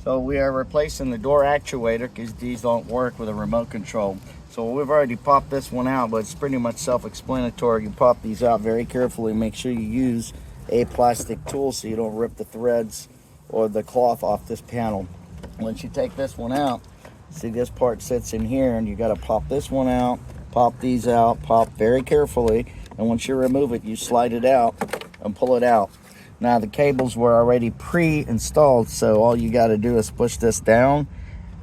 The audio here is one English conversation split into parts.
So we are replacing the door actuator because these don't work with a remote control. So we've already popped this one out, but it's pretty much self-explanatory. You pop these out very carefully. Make sure you use a plastic tool so you don't rip the threads or the cloth off this panel. Once you take this one out, see this part sits in here, and you got to pop this one out, pop these out, pop very carefully, and once you remove it, you slide it out and pull it out. Now the cables were already pre-installed, so all you got to do is push this down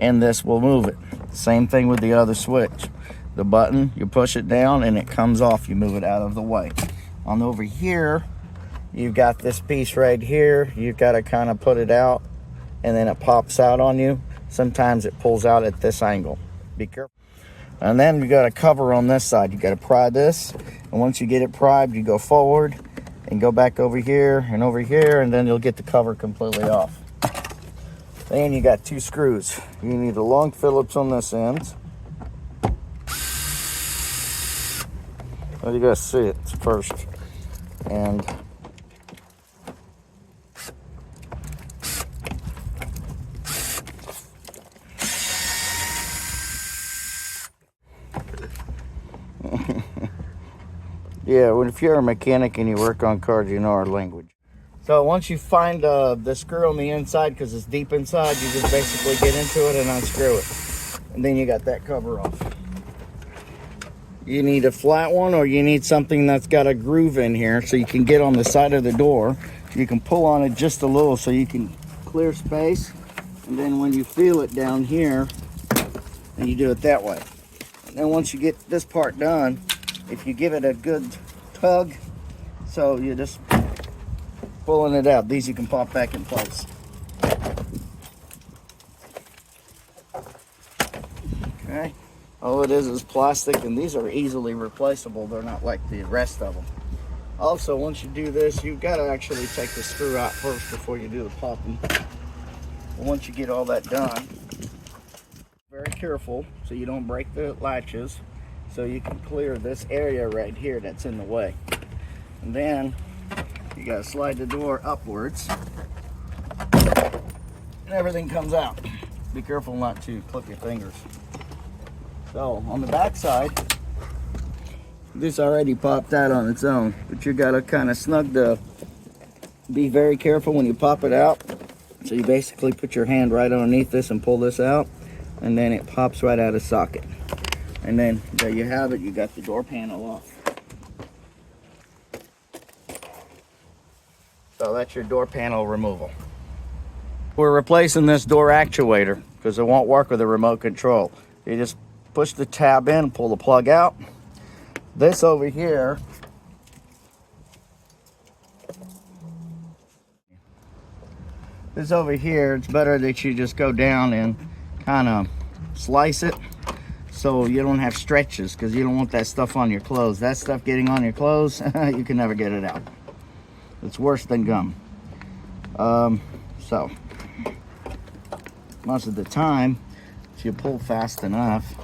and this will move it. Same thing with the other switch. The button, you push it down and it comes off. You move it out of the way. On over here, you've got this piece right here. You've got to kind of put it out and then it pops out on you. Sometimes it pulls out at this angle. Be careful. And then you got a cover on this side. You got to pry this, and once you get it pried, you go forward and go back over here, and then you'll get the cover completely off. Then you got two screws. You need a long Phillips on this end. Well, you gotta see it first. And yeah, well, if you're a mechanic and you work on cars, you know our language. So once you find the screw on the inside, because it's deep inside, you just basically get into it and unscrew it. And then you got that cover off. You need a flat one, or you need something that's got a groove in here so you can get on the side of the door. You can pull on it just a little so you can clear space. And then when you feel it down here, then you do it that way. And then once you get this part done, if you give it a good tug, so you just pulling it out. These you can pop back in place. Okay. All it is plastic, and these are easily replaceable. They're not like the rest of them. Also, once you do this, you've got to actually take the screw out first before you do the popping. Once you get all that done, very careful so you don't break the latches, so you can clear this area right here that's in the way. And then you gotta slide the door upwards and everything comes out. Be careful not to clip your fingers. So on the back side, this already popped out on its own, but you gotta kind of snug be very careful when you pop it out. So you basically put your hand right underneath this and pull this out, and then it pops right out of socket. And then there you have it, you got the door panel off. So that's your door panel removal. We're replacing this door actuator because it won't work with a remote control. You just push the tab in, pull the plug out. This over here, it's better that you just go down and kind of slice it so you don't have stretches, because you don't want that stuff on your clothes. That stuff getting on your clothes, you can never get it out. It's worse than gum. So most of the time, if you pull fast enough,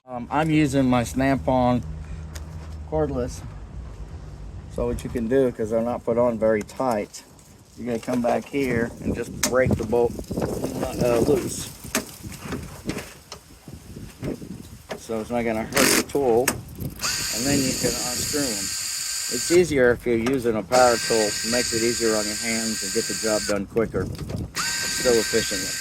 I'm using my snap-on cordless. So what you can do, because they're not put on very tight, you're going to come back here and just break the bolt loose. So it's not going to hurt the tool, and then you can unscrew them. It's easier if you're using a power tool. It makes it easier on your hands and get the job done quicker, still efficiently.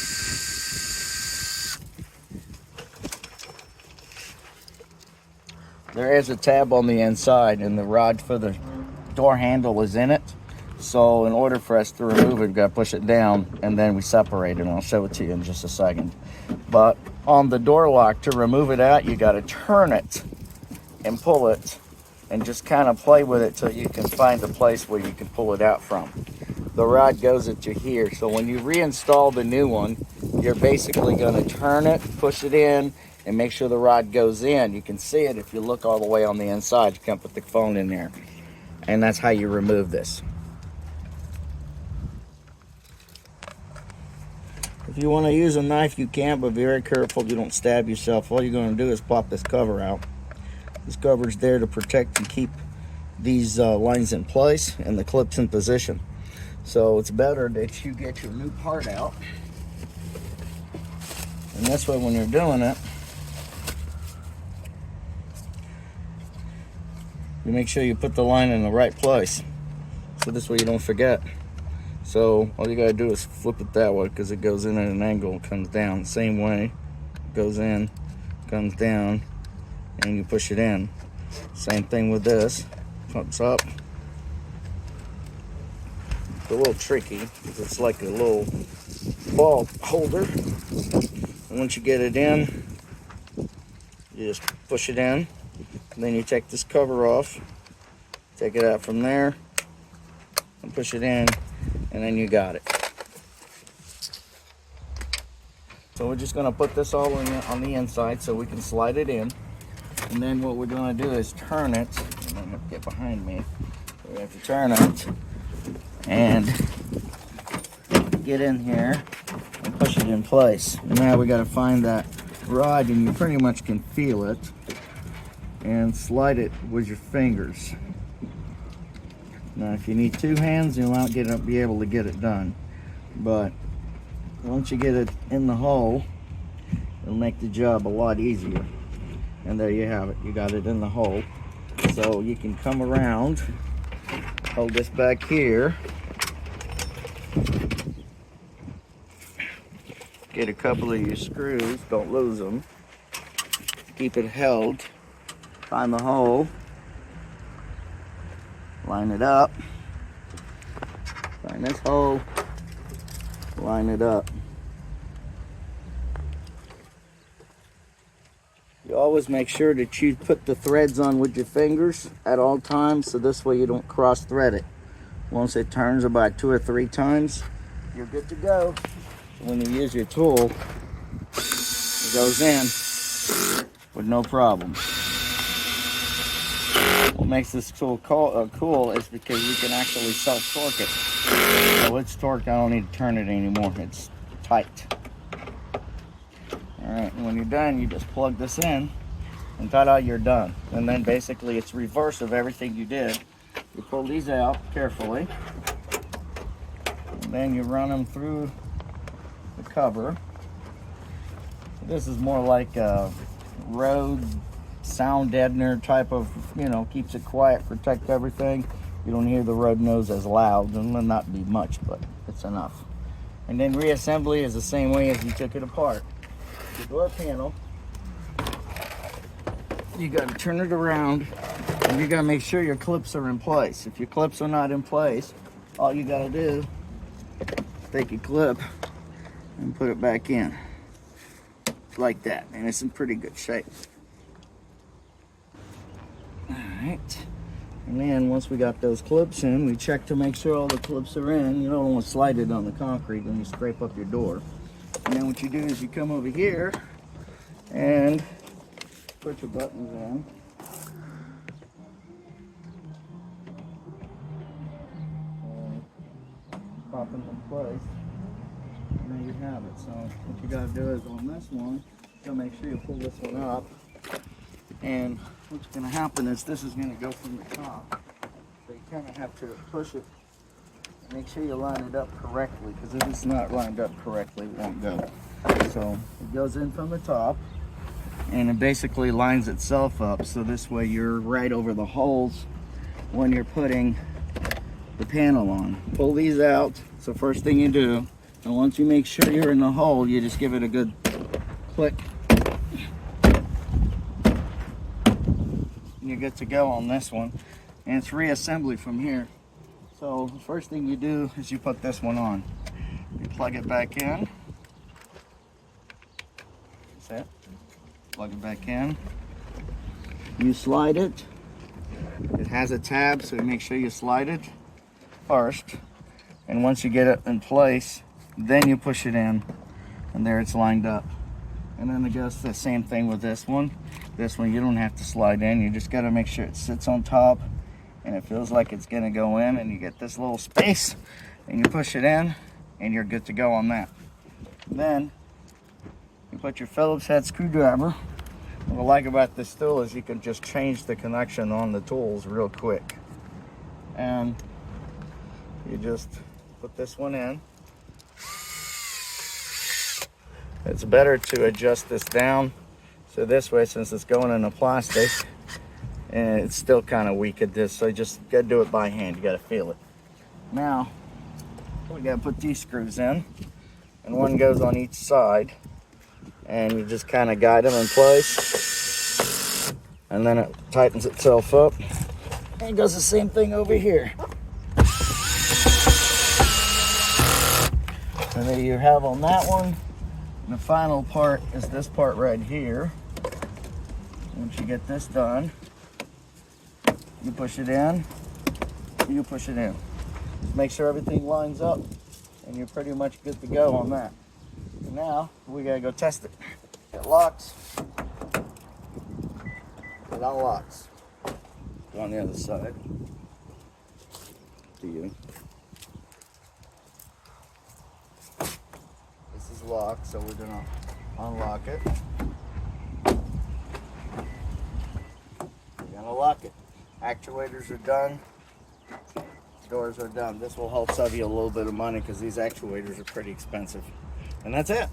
There is a tab on the inside, and the rod for the door handle is in it. So in order for us to remove it, we've got to push it down, and then we separate it, and I'll show it to you in just a second. But on the door lock, to remove it out, you got to turn it and pull it, and just kind of play with it till you can find a place where you can pull it out from. The rod goes into here, so when you reinstall the new one, you're basically going to turn it, push it in, and make sure the rod goes in. You can see it if you look all the way on the inside. You can put the phone in there, and that's how you remove this. If you want to use a knife, you can, but be very careful you don't stab yourself. All you're going to do is pop this cover out. This cover is there to protect and keep these lines in place and the clips in position. So it's better that you get your new part out And this way when you're doing it, you make sure you put the line in the right place. So this way you don't forget. So all you gotta do is flip it that way because it goes in at an angle and comes down. Same way, it goes in, comes down, and you push it in. Same thing with this, comes up. It's a little tricky because it's like a little ball holder. And once you get it in, you just push it in. And then you take this cover off, take it out from there, and push it in, and then you got it. So we're just gonna put this all in on the inside so we can slide it in. And then what we're gonna do is turn it. I'm gonna get behind me. We have to turn it and get in here and push it in place. And now we gotta find that rod, and you pretty much can feel it, and slide it with your fingers. Now if you need two hands, you'll not be able to get it done. But once you get it in the hole, it'll make the job a lot easier. And there you have it, you got it in the hole. So you can come around, hold this back here, get a couple of your screws, don't lose them, keep it held, find the hole, line it up, find this hole, line it up. You always make sure that you put the threads on with your fingers at all times, so this way you don't cross thread it. Once it turns about 2 or 3 times, you're good to go. When you use your tool, it goes in with no problem. What makes this tool cool is because you can actually self-torque it. So it's torqued, I don't need to turn it anymore. It's tight. Alright, and when you're done, you just plug this in, and ta-da, you're done. And then basically it's reverse of everything you did. You pull these out carefully, and then you run them through the cover. This is more like a road sound deadener type of, keeps it quiet, protect everything. You don't hear the road nose as loud, and will not be much, but it's enough. And then reassembly is the same way as you took it apart. The door panel, you got to turn it around, and you got to make sure your clips are in place. If your clips are not in place, all you got to do is take your clip and put it back in like that, and it's in pretty good shape. Alright, and then once we got those clips in, we check to make sure all the clips are in. You don't want to slide it on the concrete when you scrape up your door. And then what you do is you come over here and put your buttons in. And pop them in place. And there you have it. So what you gotta do is on this one, you gotta make sure you pull this one up. And what's gonna happen is this is gonna go from the top. So you kinda have to push it. Make sure you line it up correctly, because if it's not lined up correctly, it won't go. So it goes in from the top, and it basically lines itself up, so this way you're right over the holes when you're putting the panel on. Pull these out. So first thing you do, and once you make sure you're in the hole, you just give it a good click. And you're good to go on this one. And it's reassembly from here. So the first thing you do is you put this one on. You plug it back in. That's it. Plug it back in. You slide it. It has a tab, so make sure you slide it first. And once you get it in place, then you push it in. And there it's lined up. And then it goes the same thing with this one. This one you don't have to slide in. You just got to make sure it sits on top. And it feels like it's gonna go in, and you get this little space, and you push it in, and you're good to go on that. Then you put your Phillips head screwdriver. What I like about this tool is you can just change the connection on the tools real quick. And you just put this one in, It's better to adjust this down. So this way, since it's going in the plastic, and it's still kind of weak at this, so you just gotta do it by hand. You gotta feel it. Now, we gotta put these screws in, and one goes on each side, and you just kind of guide them in place, and then it tightens itself up. And it does the same thing over here. And there you have on that one. And the final part is this part right here. Once you get this done, you push it in, you push it in. Just make sure everything lines up, and you're pretty much good to go on that. And now, we gotta go test it. It locks. It unlocks. Go on the other side. To you. This is locked, so we're gonna unlock it. We're gonna lock it. Actuators are done. Doors are done. This will help save you a little bit of money because these actuators are pretty expensive. And that's it.